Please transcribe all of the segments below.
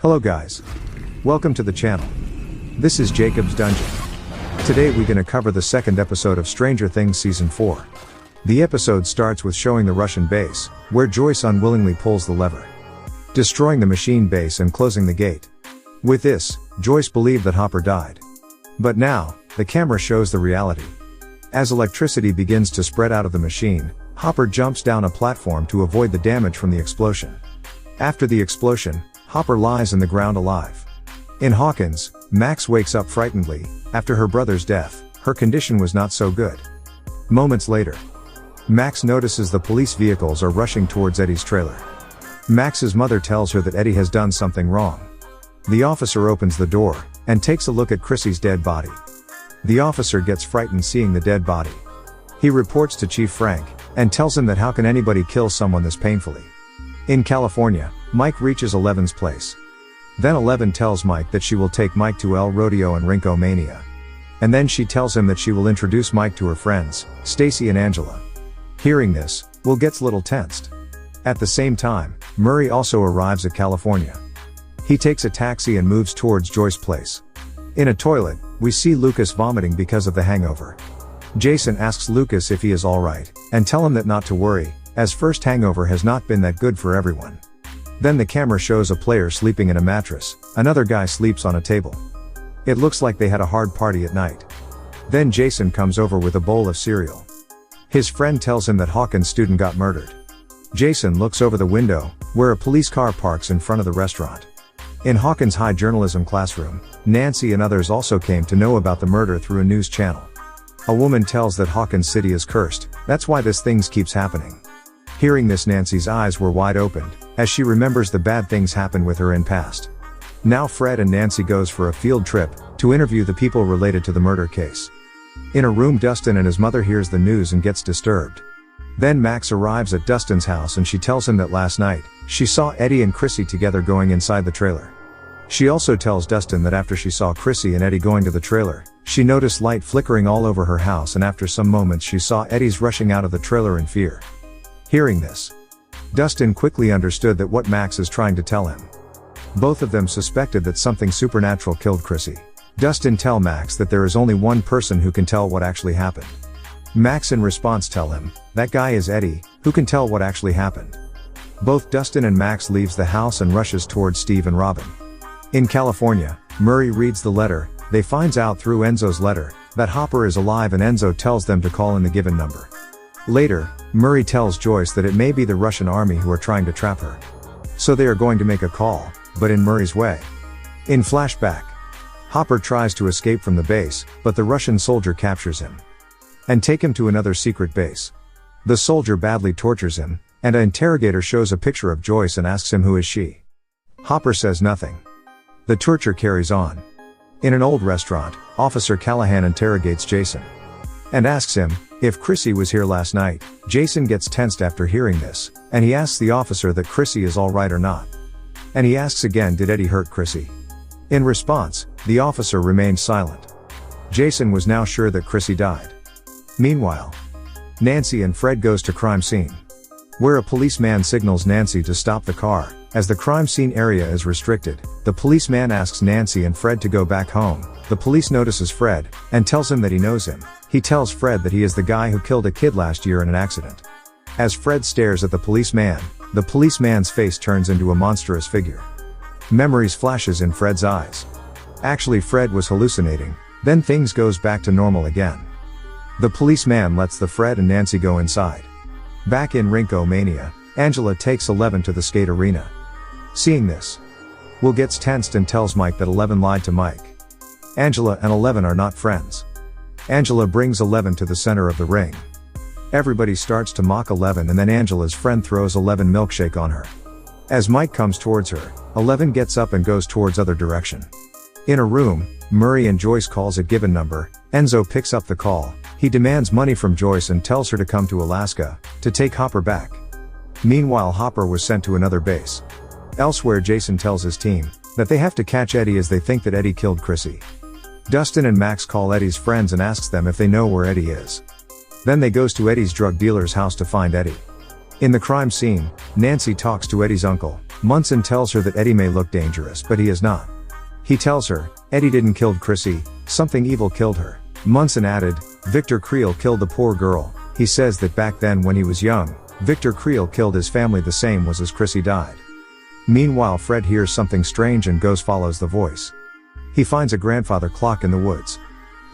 Hello guys. Welcome to the channel. This is Jacob's Dungeon. Today we're gonna cover the second episode of Stranger Things Season 4. The episode starts with showing the Russian base, where Joyce unwillingly pulls the lever, destroying the machine base and closing the gate. With this, Joyce believed that Hopper died. But now, the camera shows the reality. As electricity begins to spread out of the machine, Hopper jumps down a platform to avoid the damage from the explosion. After the explosion, Hopper lies in the ground alive. In Hawkins, Max wakes up frightenedly. After her brother's death, her condition was not so good. Moments later, Max notices the police vehicles are rushing towards Eddie's trailer. Max's mother tells her that Eddie has done something wrong. The officer opens the door and takes a look at Chrissy's dead body. The officer gets frightened seeing the dead body. He reports to Chief Frank and tells him that how can anybody kill someone this painfully. In California, Mike reaches Eleven's place. Then Eleven tells Mike that she will take Mike to El Rodeo and Rinko Mania. And then she tells him that she will introduce Mike to her friends, Stacy and Angela. Hearing this, Will gets a little tensed. At the same time, Murray also arrives at California. He takes a taxi and moves towards Joyce's place. In a toilet, we see Lucas vomiting because of the hangover. Jason asks Lucas if he is alright, and tell him that not to worry, as first hangover has not been that good for everyone. Then the camera shows a player sleeping in a mattress, another guy sleeps on a table. It looks like they had a hard party at night. Then Jason comes over with a bowl of cereal. His friend tells him that Hawkins' student got murdered. Jason looks over the window, where a police car parks in front of the restaurant. In Hawkins' high journalism classroom, Nancy and others also came to know about the murder through a news channel. A woman tells that Hawkins City is cursed, that's why this things keeps happening. Hearing this, Nancy's eyes were wide opened, as she remembers the bad things happened with her in past. Now Fred and Nancy goes for a field trip, to interview the people related to the murder case. In a room, Dustin and his mother hears the news and gets disturbed. Then Max arrives at Dustin's house and she tells him that last night, she saw Eddie and Chrissy together going inside the trailer. She also tells Dustin that after she saw Chrissy and Eddie going to the trailer, she noticed light flickering all over her house, and after some moments she saw Eddie's rushing out of the trailer in fear. Hearing this, Dustin quickly understood that what Max is trying to tell him. Both of them suspected that something supernatural killed Chrissy. Dustin tells Max that there is only one person who can tell what actually happened. Max in response tell him, that guy is Eddie, who can tell what actually happened. Both Dustin and Max leaves the house and rushes towards Steve and Robin. In California, Murray reads the letter. They finds out through Enzo's letter, that Hopper is alive, and Enzo tells them to call in the given number. Later, Murray tells Joyce that it may be the Russian army who are trying to trap her. So they are going to make a call, but in Murray's way. In flashback, Hopper tries to escape from the base, but the Russian soldier captures him and take him to another secret base. The soldier badly tortures him, and an interrogator shows a picture of Joyce and asks him who is she. Hopper says nothing. The torture carries on. In an old restaurant, Officer Callahan interrogates Jason and asks him if Chrissy was here last night. Jason gets tensed after hearing this, and he asks the officer that Chrissy is alright or not. And he asks again, did Eddie hurt Chrissy? In response, the officer remained silent. Jason was now sure that Chrissy died. Meanwhile, Nancy and Fred goes to crime scene, where a policeman signals Nancy to stop the car, as the crime scene area is restricted. The policeman asks Nancy and Fred to go back home. The police notices Fred, and tells him that he knows him. He tells Fred that he is the guy who killed a kid last year in an accident. As Fred stares at the policeman's face turns into a monstrous figure. Memories flashes in Fred's eyes. Actually, Fred was hallucinating. Then things goes back to normal again. The policeman lets the Fred and Nancy go inside. Back in Rinko Mania, Angela takes Eleven to the skate arena. Seeing this, Will gets tensed and tells Mike that Eleven lied to Mike. Angela and Eleven are not friends. Angela brings Eleven to the center of the ring. Everybody starts to mock Eleven, and then Angela's friend throws Eleven milkshake on her. As Mike comes towards her, Eleven gets up and goes towards other direction. In a room, Murray and Joyce calls a given number. Enzo picks up the call. He demands money from Joyce and tells her to come to Alaska, to take Hopper back. Meanwhile, Hopper was sent to another base. Elsewhere, Jason tells his team that they have to catch Eddie, as they think that Eddie killed Chrissy. Dustin and Max call Eddie's friends and asks them if they know where Eddie is. Then they goes to Eddie's drug dealer's house to find Eddie. In the crime scene, Nancy talks to Eddie's uncle, Munson tells her that Eddie may look dangerous, but he is not. He tells her, Eddie didn't kill Chrissy, something evil killed her. Munson added, Victor Creel killed the poor girl. He says that back then when he was young, Victor Creel killed his family the same was as Chrissy died. Meanwhile, Fred hears something strange and goes follows the voice. He finds a grandfather clock in the woods.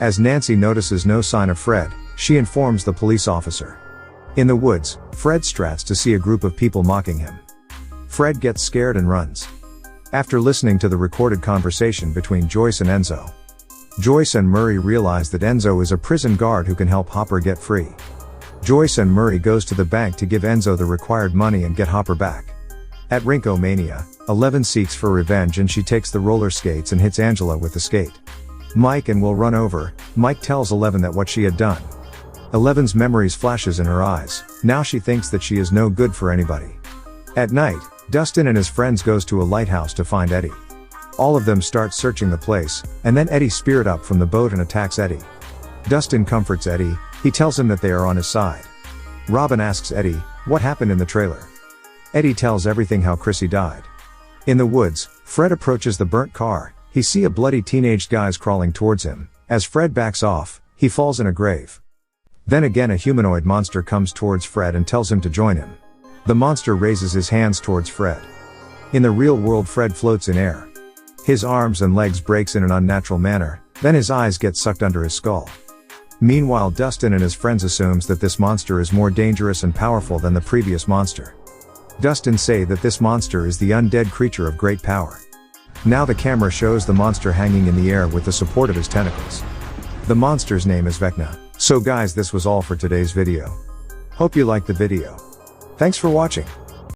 As Nancy notices no sign of Fred, she informs the police officer. In the woods, Fred strats to see a group of people mocking him. Fred gets scared and runs. After listening to the recorded conversation between Joyce and Enzo, Joyce and Murray realize that Enzo is a prison guard who can help Hopper get free. Joyce and Murray goes to the bank to give Enzo the required money and get Hopper back. At Rinkomania, Eleven seeks for revenge and she takes the roller skates and hits Angela with the skate. Mike and Will run over. Mike tells Eleven that what she had done. Eleven's memories flashes in her eyes. Now she thinks that she is no good for anybody. At night, Dustin and his friends goes to a lighthouse to find Eddie. All of them start searching the place, and then Eddie speared up from the boat and attacks Eddie. Dustin comforts Eddie. He tells him that they are on his side. Robin asks Eddie, what happened in the trailer? Eddie tells everything how Chrissy died. In the woods, Fred approaches the burnt car. He sees a bloody teenage guys crawling towards him. As Fred backs off, he falls in a grave. Then again a humanoid monster comes towards Fred and tells him to join him. The monster raises his hands towards Fred. In the real world, Fred floats in air. His arms and legs breaks in an unnatural manner, then his eyes get sucked under his skull. Meanwhile, Dustin and his friends assumes that this monster is more dangerous and powerful than the previous monster. Dustin say that this monster is the undead creature of great power. Now the camera shows the monster hanging in the air with the support of his tentacles. The monster's name is Vecna. So guys, this was all for today's video. Hope you liked the video. Thanks for watching.